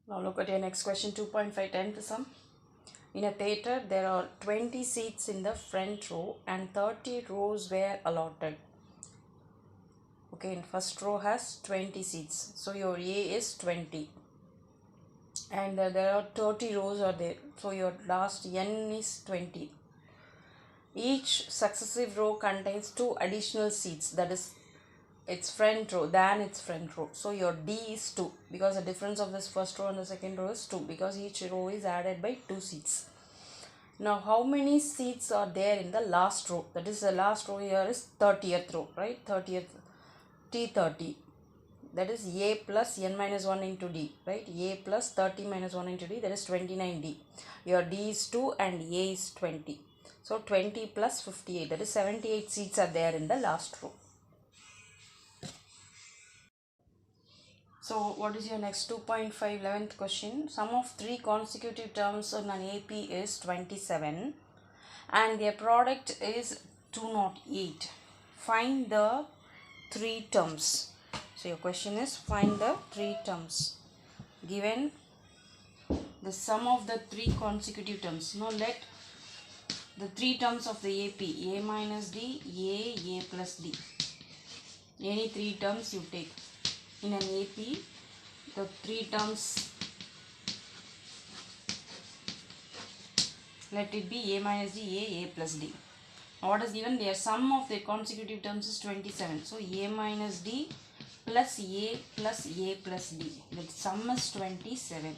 Now look at your next question, 2.5 10th sum. In a theatre, there are 20 seats in the front row and 30 rows were allotted. Okay, in first row has 20 seats. So your A is 20. And there are 30 rows are there. So your last N is 20. Each successive row contains 2 additional seats. That is its front row than its front row. So your D is 2 because the difference of this first row and the second row is 2 because each row is added by 2 seats. Now how many seats are there in the last row? That is the last row here is 30th row, right? 30th T30. That is A plus N minus 1 into D, right? A plus 30 minus 1 into D, that is 29D. Your D is 2 and A is 20. So 20 plus 58, that is 78 seats are there in the last row. So what is your next 2.5 11th question? Sum of 3 consecutive terms on an AP is 27 and their product is 208. Find the 3 terms. So your question is find the 3 terms. Given the sum of the 3 consecutive terms. Now let the 3 terms of the AP, A minus D, A plus D. Any 3 terms you take. In an AP, the 3 terms, let it be A minus D, A plus D. What is given? Their sum of their consecutive terms is 27. So A minus D plus A plus D. The sum is 27.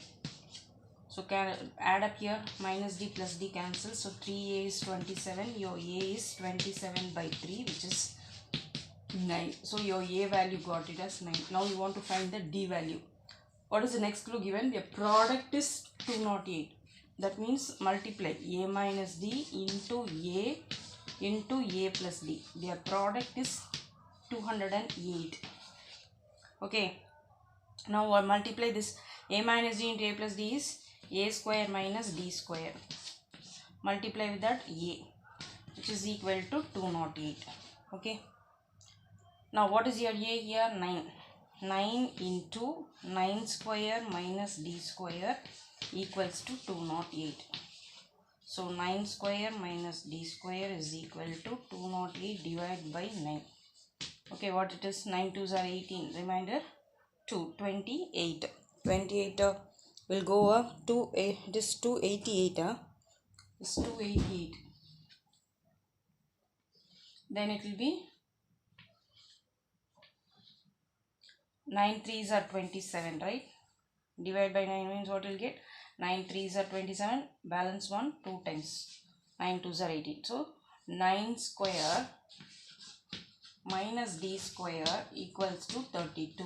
So can add up here, minus D plus D cancels. So 3A is 27. Your A is 27 by 3, which is 9. So your A value got it as 9. Now you want to find the D value. What is the next clue given? The product is 208. That means multiply A minus D into A plus D. Their product is 208. Okay. Now we'll multiply this. A minus D into A plus D is A square minus D square. Multiply with that A, which is equal to 208. Okay. Now what is your A here? 9. 9 into 9 square minus D square equals to 208. So 9 square minus D square is equal to 208 divided by 9. Okay, what it is? 9 2s are 18. Reminder 2, 28. 28 will go up to it is 288. It's 288. Then it will be 9 3s are 27, right? Divide by 9 means what will get? 9 3s are 27, balance 1 2 times. 9 2s are 18. So 9 square minus D square equals to 32.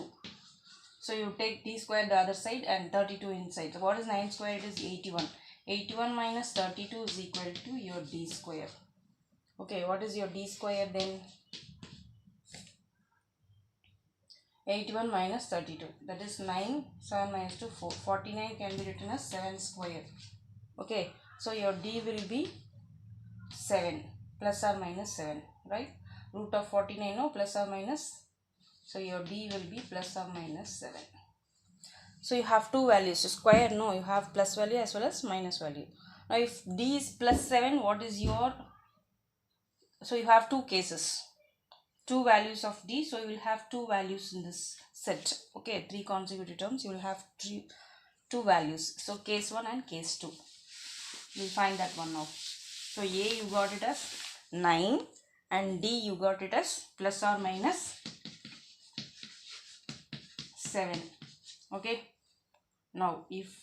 So you take D square the other side and 32 inside. So what is 9 square? It is 81. 81 minus 32 is equal to your D square. Okay, what is your D square then? 81 minus 32. That is 9. 7 minus 2, 4. 49 can be written as 7 square. Okay, so your D will be 7 plus or minus 7, right? Root of 49, no, plus or minus. So your D will be plus or minus 7. So you have two values. Square, no, you have plus value as well as minus value. Now if D is plus 7, what is your... So you have two cases. Two values of D. So you will have two values in this set. Okay, 3 consecutive terms. You will have two values. So case 1 and case 2. You will find that one now. So A you got it as 9 and D you got it as plus or minus 7. Okay. Now if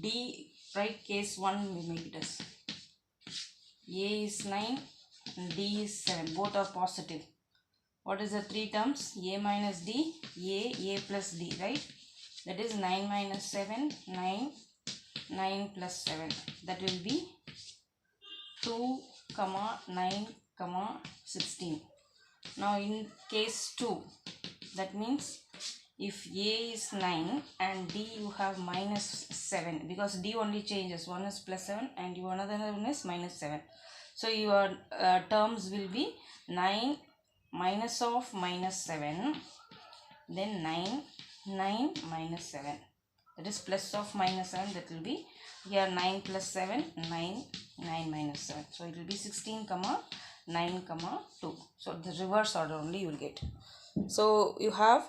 D, right, case 1 we make it as A is 9 and D is 7. Both are positive. What is the 3 terms? A minus D, A plus D, right? That is 9 minus 7, 9, 9 plus 7. That will be 2, 9, 16. Now in case 2, that means if A is 9 and D you have minus 7, because D only changes. One is plus 7 and another one is minus 7. So your terms will be 9 minus of minus 7, then 9 minus 7. That is plus of minus 7. That will be here 9 plus 7, 9, 9 minus 7. So it will be 16 comma 9 comma 2. So the reverse order only you will get. So you have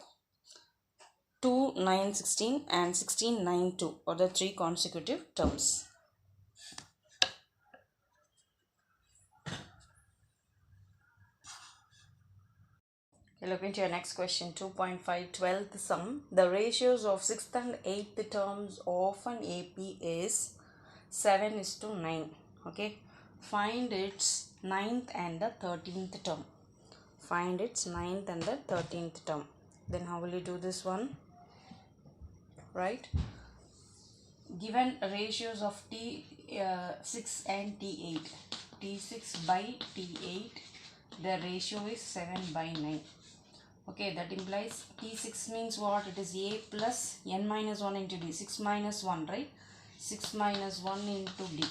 2, 9, 16 and 16, 9, 2 are the 3 consecutive terms. Look into your next question, 2.5, 12th sum. The ratios of 6th and 8th terms of an AP is 7:9. Okay. Find its 9th and the 13th term. Find its 9th and the 13th term. Then how will you do this one? Right. Given ratios of T6 and T8. T6 by T8. The ratio is 7/9. Okay, that implies T6 means what? It is A plus n minus 1 into D. 6 minus 1, right? 6 minus 1 into D.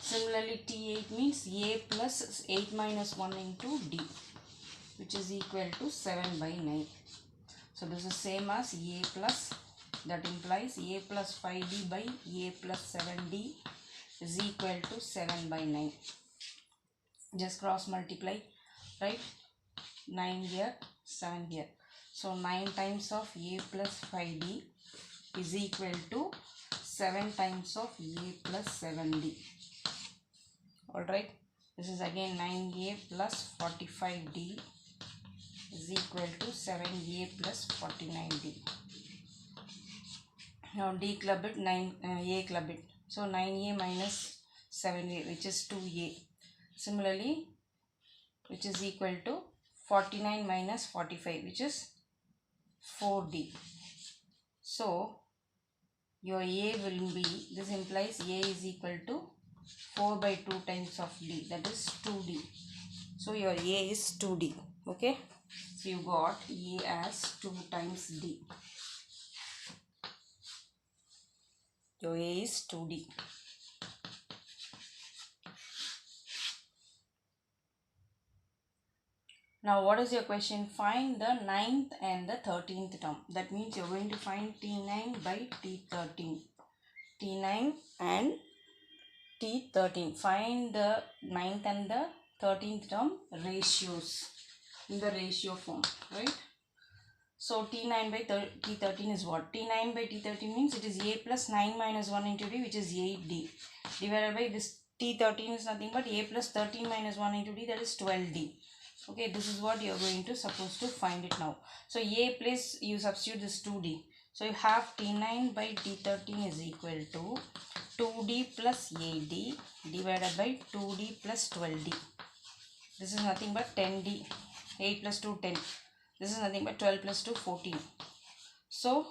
Similarly, T8 means A plus 8 minus 1 into D, which is equal to 7/9. So this is same as A plus, that implies A plus 5D by A plus 7D is equal to 7/9. Just cross multiply, right? 9 here, 7 here. So 9 times of A plus 5D is equal to 7 times of A plus 7D. Alright, this is again 9A plus 45D is equal to 7A plus 49D. Now D club it, A club it. So 9A minus 7A, which is 2A. Similarly, which is equal to 49 minus 45, which is 4D. So your A will be, this implies A is equal to 4 by 2 times of D, that is 2D. So your A is 2D. Okay, so you got A as 2 times D. Your A is 2D. Now what is your question? Find the 9th and the 13th term. That means you are going to find T9 by T13. T9 and T13. Find the 9th and the 13th term ratios in the ratio form, right? So T9 by T13 is what? T9 by T13 means it is A plus 9 minus 1 into D, which is 8D, divided by this T13 is nothing but A plus 13 minus 1 into D, that is 12D. Okay, this is what you are going to supposed to find it now. So A place you substitute this 2D. So you have T9 by T13 is equal to 2D plus 8D divided by 2D plus 12D. This is nothing but 10D. 8 plus 2, 10. This is nothing but 12 plus 2, 14. So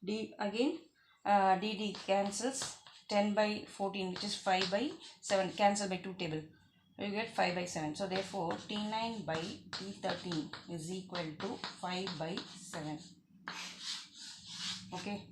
D again, DD cancels. 10 by 14, which is 5 by 7. Cancel by 2 table. You get 5 by 7. So therefore T9 by T13 is equal to 5 by 7. Okay.